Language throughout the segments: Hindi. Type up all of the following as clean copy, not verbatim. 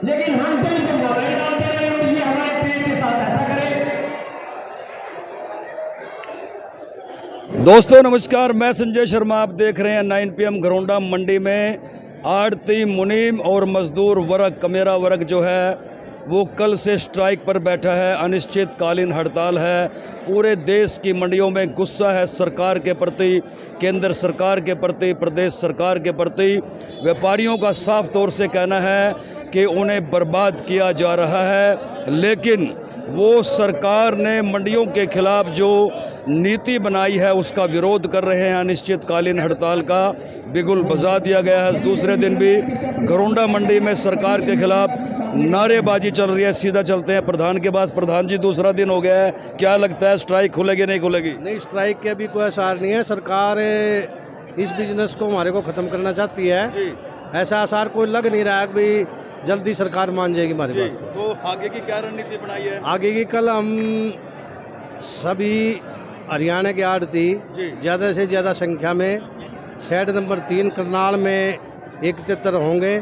लेकिन हम दिल को मोबाइल डालते रहे और ये हमारे पेट के साथ ऐसा करें। दोस्तों नमस्कार, मैं संजय शर्मा, आप देख रहे हैं 9 PM घरौंडा मंडी में आड़ती मुनीम और मजदूर वर्ग कमेरा वर्ग जो है वो कल से स्ट्राइक पर बैठा है। अनिश्चितकालीन हड़ताल है। पूरे देश की मंडियों में गुस्सा है सरकार के प्रति, केंद्र सरकार के प्रति, प्रदेश सरकार के प्रति। व्यापारियों का साफ तौर से कहना है कि उन्हें बर्बाद किया जा रहा है, लेकिन वो सरकार ने मंडियों के खिलाफ जो नीति बनाई है उसका विरोध कर रहे हैं। अनिश्चितकालीन हड़ताल का बिगुल बजा दिया गया है। दूसरे दिन भी घरौंडा मंडी में सरकार के खिलाफ नारेबाजी चल रही है। सीधा चलते हैं प्रधान के पास। प्रधान जी, दूसरा दिन हो गया है, क्या लगता है स्ट्राइक खुलेगी नहीं खुलेगी? नहीं, स्ट्राइक के अभी कोई आसार नहीं है। सरकार इस बिजनेस को हमारे को ख़त्म करना चाहती है। ऐसा आसार कोई लग नहीं रहा है कि भाई जल्दी सरकार मान जाएगी हमारी बात। तो आगे की क्या रणनीति बनाई है? आगे की कल हम सभी हरियाणा के आड़ती ज़्यादा से ज़्यादा संख्या में शेड नंबर 3 करनाल में एकत्र होंगे।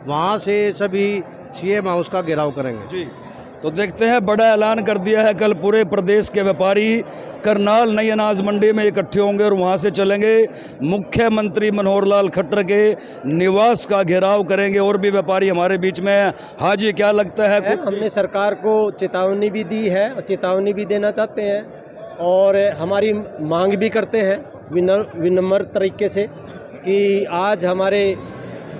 वहाँ से सभी CM हाउस का घेराव करेंगे जी। तो देखते हैं, बड़ा ऐलान कर दिया है। कल पूरे प्रदेश के व्यापारी करनाल नई अनाज मंडी में इकट्ठे होंगे और वहां से चलेंगे मुख्यमंत्री मनोहर लाल खट्टर के निवास का घेराव करेंगे। और भी व्यापारी हमारे बीच में हैं। हाँ जी, क्या लगता है? हमने सरकार को चेतावनी भी दी है और चेतावनी भी देना चाहते हैं और हमारी मांग भी करते हैं विनम्र तरीके से कि आज हमारे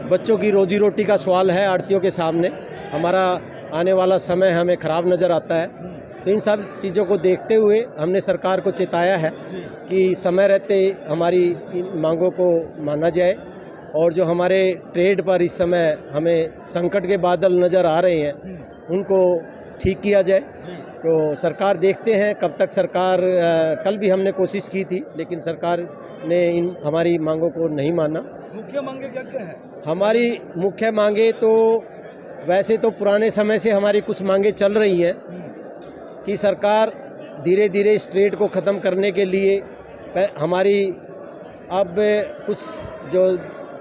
बच्चों की रोजी रोटी का सवाल है आड़तियों के सामने। हमारा आने वाला समय हमें ख़राब नज़र आता है। तो इन सब चीज़ों को देखते हुए हमने सरकार को चेताया है कि समय रहते हमारी इन मांगों को माना जाए और जो हमारे ट्रेड पर इस समय हमें संकट के बादल नज़र आ रहे हैं उनको ठीक किया जाए। तो सरकार देखते हैं कब तक सरकार कल भी हमने कोशिश की थी लेकिन सरकार ने इन हमारी मांगों को नहीं माना। मुख्य मांगे क्या क्या है? हमारी मुख्य मांगे तो वैसे तो पुराने समय से हमारी कुछ मांगे चल रही हैं कि सरकार धीरे धीरे इस ट्रेड को ख़त्म करने के लिए हमारी अब कुछ जो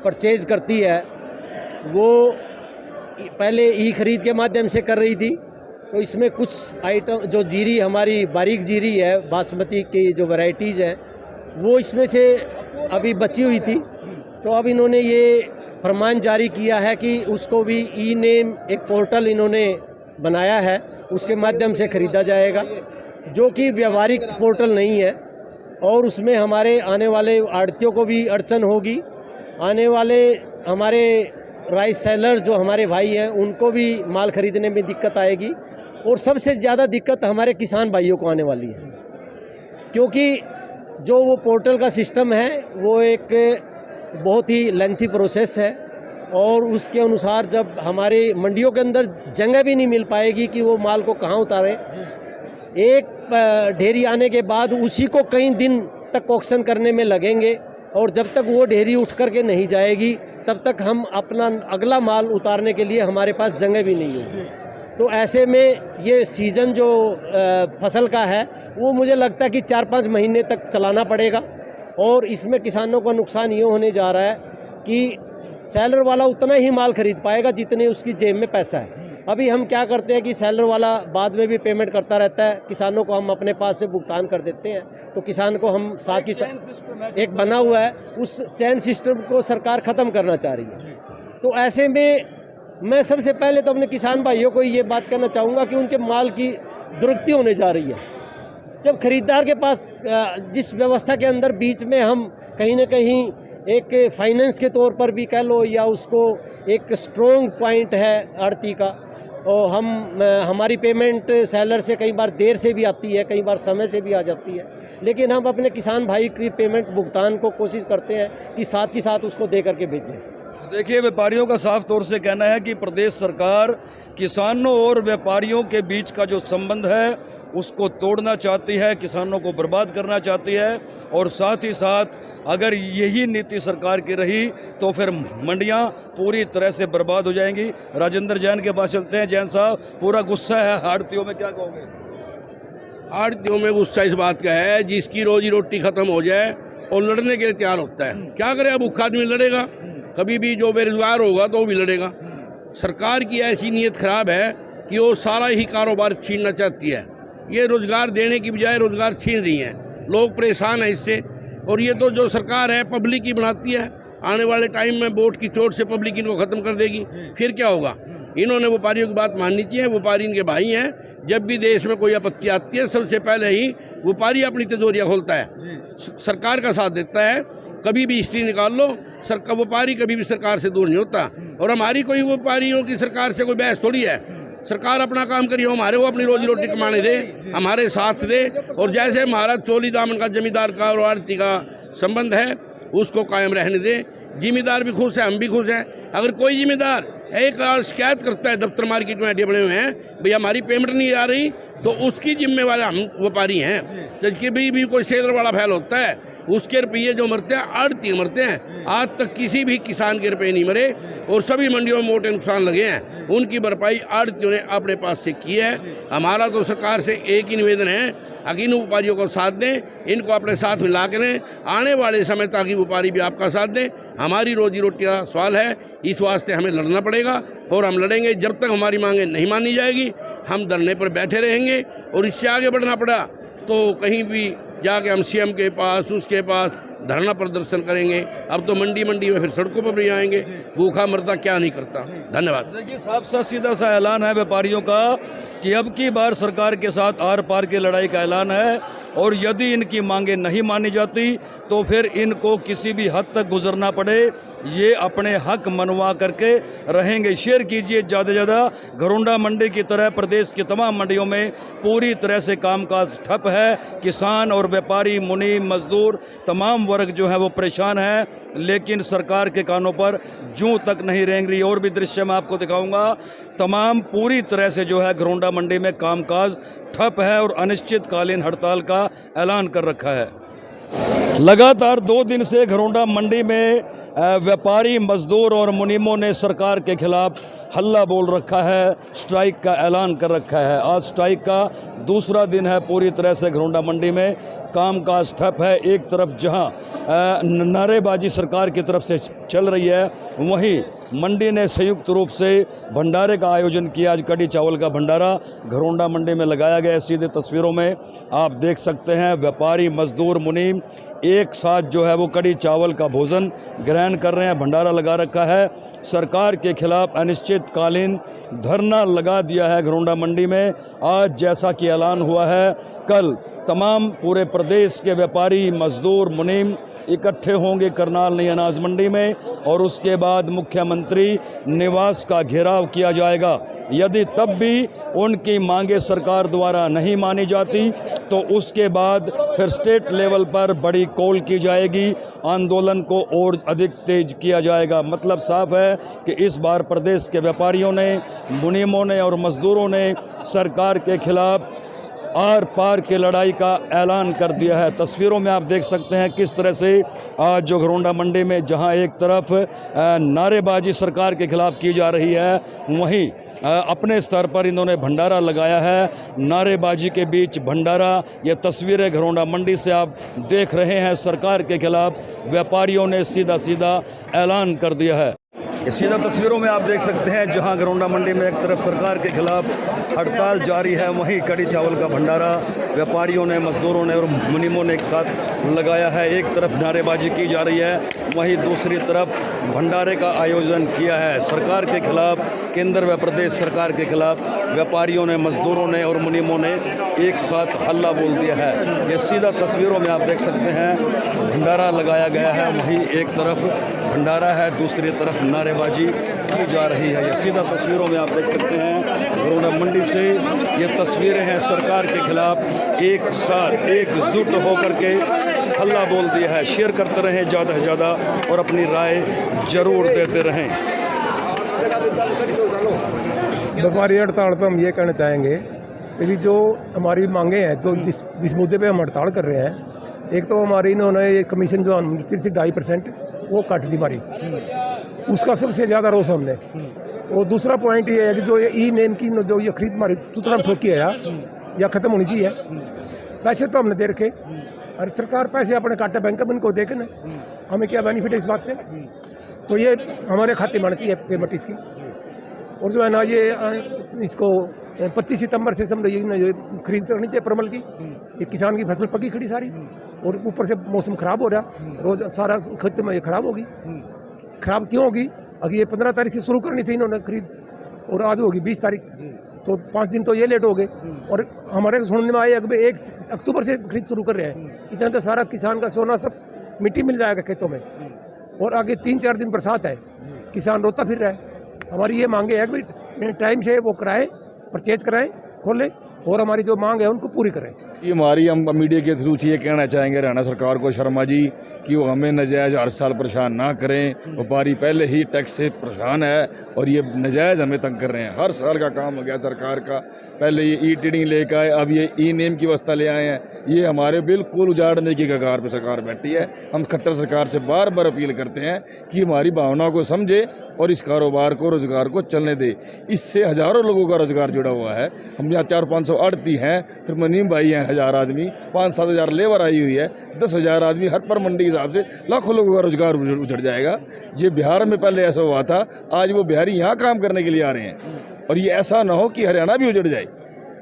परचेज करती है वो पहले ई खरीद के माध्यम से कर रही थी। तो इसमें कुछ आइटम जो जीरी हमारी बारीक जीरी है बासमती की जो वैरायटीज़ हैं वो इसमें से अभी बची हुई थी। तो अब इन्होंने ये फरमान जारी किया है कि उसको भी ई नेम एक पोर्टल इन्होंने बनाया है, उसके माध्यम से ख़रीदा जाएगा, जो कि व्यवहारिक पोर्टल नहीं है। और उसमें हमारे आने वाले आड़तियों को भी अड़चन होगी। आने वाले हमारे राइस सेलर्स जो हमारे भाई हैं उनको भी माल ख़रीदने में दिक्कत आएगी। और सबसे ज़्यादा दिक्कत हमारे किसान भाइयों को आने वाली है, क्योंकि जो वो पोर्टल का सिस्टम है वो एक बहुत ही लेंथी प्रोसेस है और उसके अनुसार जब हमारे मंडियों के अंदर जगह भी नहीं मिल पाएगी कि वो माल को कहाँ उतारें। एक ढेरी आने के बाद उसी को कई दिन तक ऑक्शन करने में लगेंगे और जब तक वो ढेरी उठ करके नहीं जाएगी तब तक हम अपना अगला माल उतारने के लिए हमारे पास जगह भी नहीं होगी। तो ऐसे में ये सीज़न जो फसल का है वो मुझे लगता है कि 4-5 महीने तक चलाना पड़ेगा। और इसमें किसानों का नुकसान ये होने जा रहा है कि सेलर वाला उतना ही माल खरीद पाएगा जितने उसकी जेब में पैसा है। अभी हम क्या करते हैं कि सेलर वाला बाद में भी पेमेंट करता रहता है, किसानों को हम अपने पास से भुगतान कर देते हैं। तो किसान को हम साथ ही साथ एक बना हुआ है, उस चैन सिस्टम को सरकार ख़त्म करना चाह रही है। तो ऐसे में मैं सबसे पहले तो अपने किसान भाइयों को ये बात कहना चाहूँगा कि उनके माल की दुरुक्ति होने जा रही है। जब खरीदार के पास जिस व्यवस्था के अंदर बीच में हम कहीं ना कहीं एक फाइनेंस के तौर पर भी कह लो या उसको एक स्ट्रॉन्ग पॉइंट है आड़ती का, और हमारी पेमेंट सेलर से कई बार देर से भी आती है, कई बार समय से भी आ जाती है, लेकिन हम अपने किसान भाई की पेमेंट भुगतान को कोशिश करते हैं कि साथ ही साथ उसको दे करके भेजें। देखिए, व्यापारियों का साफ तौर से कहना है कि प्रदेश सरकार किसानों और व्यापारियों के बीच का जो संबंध है उसको तोड़ना चाहती है, किसानों को बर्बाद करना चाहती है। और साथ ही साथ अगर यही नीति सरकार की रही तो फिर मंडियां पूरी तरह से बर्बाद हो जाएंगी। राजेंद्र जैन के पास चलते हैं। जैन साहब, पूरा गुस्सा है आड़तियों में, क्या कहोगे? आड़तियों में गुस्सा इस बात का है जिसकी रोजी रोटी खत्म हो जाए और लड़ने के लिए तैयार होता है। क्या करे, अब भूखा आदमी लड़ेगा, कभी भी जो बेरोजगार होगा तो वो भी लड़ेगा। सरकार की ऐसी नीयत ख़राब है कि वो सारा ही कारोबार छीनना चाहती है। ये रोज़गार देने की बजाय रोज़गार छीन रही हैं, लोग परेशान हैं इससे। और ये तो जो सरकार है पब्लिक ही बनाती है, आने वाले टाइम में वोट की चोट से पब्लिक इनको ख़त्म कर देगी, फिर क्या होगा। इन्होंने व्यापारियों की बात माननी चाहिए, व्यापारी इनके भाई हैं। जब भी देश में कोई आपत्ति आती है सबसे पहले ही व्यापारी अपनी तिजोरियाँ खोलता है, सरकार का साथ देता है। कभी भी हिस्ट्री निकाल लो, सरकार व्यापारी कभी भी सरकार से दूर नहीं होता। और हमारी कोई व्यापारियों की सरकार से कोई बहस थोड़ी है, सरकार अपना काम करिए, हमारे को अपनी रोजी रोटी कमाने दे, हमारे साथ दे। और जैसे हमारा चोली दामन का जमींदार का और आड़ती का संबंध है उसको कायम रहने दे। जिम्मेदार भी खुश है, हम भी खुश हैं। अगर कोई जिम्मेदार एक शिकायत करता है दफ्तर मार्केट में अड्डे बने हुए हैं, भैया हमारी पेमेंट नहीं आ रही, तो उसकी जिम्मेवारी हम व्यापारी हैं। सच भी कोई शेयर वाला फैल होता है, उसके रुपये जो मरते हैं आड़ती मरते हैं। आज तक किसी भी किसान के रुपये नहीं मरे और सभी मंडियों में मोटे नुकसान लगे हैं, उनकी भरपाई आड़तियों ने अपने पास से की है। हमारा तो सरकार से एक ही निवेदन है, अगर इन व्यापारियों को साथ दें, इनको अपने साथ मिला करें आने वाले समय, ताकि व्यापारी भी आपका साथ दें। हमारी रोजी रोटी का सवाल है, इस वास्ते हमें लड़ना पड़ेगा और हम लड़ेंगे। जब तक हमारी मांगें नहीं मानी जाएगी हम धरने पर बैठे रहेंगे। और इससे आगे बढ़ना पड़ा तो कहीं भी जाके हम सीएम के पास, उसके पास धरना प्रदर्शन करेंगे। अब तो मंडी में फिर सड़कों पर भी आएंगे, भूखा मरदा क्या नहीं करता। धन्यवाद। देखिए साफ सा सीधा सा ऐलान है व्यापारियों का कि अब की बार सरकार के साथ आर पार की लड़ाई का ऐलान है, और यदि इनकी मांगें नहीं मानी जाती तो फिर इनको किसी भी हद तक गुजरना पड़े, ये अपने हक मनवा करके रहेंगे। शेयर कीजिए ज़्यादा से ज़्यादा। घरोंडा मंडी की तरह प्रदेश की तमाम मंडियों में पूरी तरह से कामकाज ठप है। किसान और व्यापारी, मुनीम, मजदूर, तमाम वर्ग जो है वो परेशान है, लेकिन सरकार के कानों पर जूं तक नहीं रेंग रही। और भी दृश्य मैं आपको दिखाऊंगा। तमाम पूरी तरह से जो है घरोंडा मंडी में कामकाज ठप है और अनिश्चितकालीन हड़ताल का ऐलान कर रखा है। लगातार 2 दिन से घरोंडा मंडी में व्यापारी, मजदूर और मुनीमों ने सरकार के खिलाफ हल्ला बोल रखा है, स्ट्राइक का ऐलान कर रखा है। आज स्ट्राइक का दूसरा दिन है। पूरी तरह से घरोंडा मंडी में कामकाज ठप है। एक तरफ जहां नारेबाजी सरकार की तरफ से चल रही है, वहीं मंडी ने संयुक्त रूप से भंडारे का आयोजन किया। आज कड़ी चावल का भंडारा घरोंडा मंडी में लगाया गया है। सीधे तस्वीरों में आप देख सकते हैं व्यापारी, मजदूर, मुनीम एक साथ जो है वो कड़ी चावल का भोजन ग्रहण कर रहे हैं। भंडारा लगा रखा है। सरकार के खिलाफ अनिश्चितकालीन धरना लगा दिया है घरोंडा मंडी में। आज जैसा कि ऐलान हुआ है, कल तमाम पूरे प्रदेश के व्यापारी, मजदूर, मुनीम इकट्ठे होंगे करनाल नई अनाज मंडी में, और उसके बाद मुख्यमंत्री निवास का घेराव किया जाएगा। यदि तब भी उनकी मांगें सरकार द्वारा नहीं मानी जाती तो उसके बाद फिर स्टेट लेवल पर बड़ी कॉल की जाएगी, आंदोलन को और अधिक तेज किया जाएगा। मतलब साफ है कि इस बार प्रदेश के व्यापारियों ने, मुनीमों ने और मजदूरों ने सरकार के खिलाफ आर पार के लड़ाई का ऐलान कर दिया है। तस्वीरों में आप देख सकते हैं किस तरह से आज जो घरोंडा मंडी में जहां एक तरफ नारेबाजी सरकार के खिलाफ की जा रही है, वहीं अपने स्तर पर इन्होंने भंडारा लगाया है। नारेबाजी के बीच भंडारा, ये तस्वीरें घरोंडा मंडी से आप देख रहे हैं। सरकार के खिलाफ व्यापारियों ने सीधा सीधा ऐलान कर दिया है। ये सीधा तस्वीरों में आप देख सकते हैं जहां घरोंडा मंडी में एक तरफ सरकार के खिलाफ हड़ताल जारी है, वहीं कड़ी चावल का भंडारा व्यापारियों ने, मजदूरों ने और मुनीमों ने एक साथ लगाया है। एक तरफ नारेबाजी की जा रही है, वहीं दूसरी तरफ भंडारे का आयोजन किया है। सरकार के खिलाफ, केंद्र व प्रदेश सरकार के खिलाफ व्यापारियों ने, मजदूरों ने और मुनीमों ने एक साथ हल्ला बोल दिया है। ये सीधा तस्वीरों में आप देख सकते हैं भंडारा लगाया गया है, वहीं एक तरफ भंडारा है, दूसरी तरफ नारेबाजी की जा रही है। ये सीधा तस्वीरों में आप देख सकते हैं घरोंडा मंडी से ये तस्वीरें हैं। सरकार के खिलाफ एक साथ एकजुट होकर के हल्ला बोल दिया है। शेयर करते रहें ज़्यादा से ज़्यादा और अपनी राय जरूर देते रहें। व्यापारी हड़ताल पर हम ये कहना चाहेंगे कि जो हमारी मांगे हैं, जो जिस मुद्दे पे हम हड़ताल कर रहे हैं, एक तो हमारी इन्होंने कमीशन जो 2.5% वो काट दी हमारी, उसका सबसे ज़्यादा रोष हमने। और दूसरा पॉइंट ये है कि जो ये ई नेम की जो ये खरीद हमारी सूचना ठोकी है या ख़त्म होनी चाहिए। पैसे तो हमने दे रखे, और सरकार पैसे अपने काटे बैंक में इनको देखे ना, हमें क्या बेनिफिट है इस बात से। तो ये हमारे खाते में आना चाहिए पेमेंट इसकी। और जो है ना ये इसको 25 सितंबर से समझो ये खरीद करनी चाहिए परमल की। ये किसान की फसल पकी खड़ी सारी, और ऊपर से मौसम खराब हो रहा, रोज सारा खेत में ये खराब होगी। खराब क्यों होगी? अगर ये 15 तारीख से शुरू करनी थी इन्होंने खरीद, और आज होगी 20 तारीख, तो 5 दिन तो ये लेट हो गए। और हमारे सुनने में आए अगर 1 अक्टूबर से खरीद शुरू कर रहे हैं, इतना तो सारा किसान का सोना सब मिट्टी मिल जाएगा खेतों में। और आगे 3-4 दिन बरसात है, किसान रोता फिर रहा है। हमारी ये मांगे है कि टाइम से वो कराएं, परचेज कराएं, खोलें, और हमारी जो मांग है उनको पूरी करें। ये हमारी हम मीडिया के थ्रू ये कहना चाहेंगे हरियाणा सरकार को, शर्मा जी, कि वो हमें नजायज़ हर साल परेशान ना करें। व्यापारी पहले ही टैक्स से परेशान है और ये नजायज़ हमें तंग कर रहे हैं। हर साल का काम हो गया सरकार का, पहले ये ई टीडिंग लेकर आए, अब ये ई नेम की व्यवस्था ले आए हैं। ये हमारे बिल्कुल उजाड़ने की कगार पर सरकार बैठी है। हम खट्टर सरकार से बार बार अपील करते हैं कि हमारी भावना को समझे और इस कारोबार को, रोज़गार को चलने दे। इससे हज़ारों लोगों का रोज़गार जुड़ा हुआ है। हम यहाँ 400-500 आड़ती हैं, फिर मुनीम भाई हैं 1000 आदमी, 5-7 हज़ार लेबर आई हुई है, 10,000 आदमी हर पर मंडी के हिसाब से लाखों लोगों का रोज़गार उजड़ जाएगा। ये बिहार में पहले ऐसा हुआ था, आज वो बिहारी यहाँ काम करने के लिए आ रहे हैं, और ये ऐसा ना हो कि हरियाणा भी उजड़ जाए।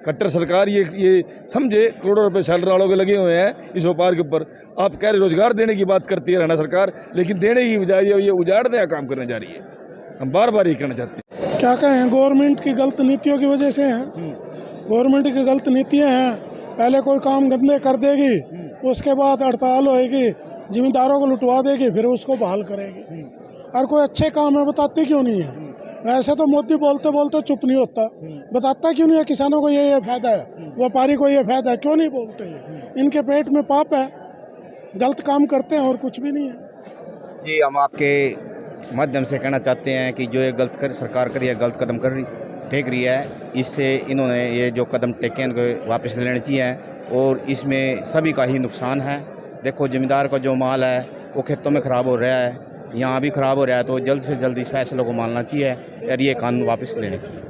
कट्टर सरकार ये समझे, करोड़ों रुपए सैलरी वालों के लगे हुए हैं इस व्यापार के ऊपर। आप कह रहे रोज़गार देने की बात करती है हरियाणा सरकार, लेकिन देने की बजाय ये उजाड़ने का काम करने जा रही है। हम बार बार ये कहना चाहते हैं। क्या कहें, गवर्नमेंट की गलत नीतियों की वजह से हैं। गवर्नमेंट की गलत नीतियां हैं, पहले कोई काम गंदे कर देगी, उसके बाद हड़ताल होएगी, जिम्मेदारों को लुटवा देगी, फिर उसको बहाल करेगी। और कोई अच्छे काम है बताती क्यों नहीं है? वैसे तो मोदी बोलते बोलते चुप नहीं होता, बताता क्यों नहीं है किसानों को ये फ़ायदा है, व्यापारी को ये फ़ायदा है, क्यों नहीं बोलते हैं? इनके पेट में पाप है, गलत काम करते हैं और कुछ भी नहीं है। जी, हम आपके माध्यम से कहना चाहते हैं कि जो ये सरकार कर रही है, गलत कदम कर रही टेक रही है, इससे इन्होंने ये जो कदम टेके हैं उनको वापस ले लेने चाहिए, और इसमें सभी का ही नुकसान है। देखो, ज़मींदार का जो माल है वो खेतों में ख़राब हो रहा है, यहाँ भी ख़राब हो रहा है, तो जल्द से जल्द इस फैसले को मानना चाहिए और ये कानून वापस लेने चाहिए।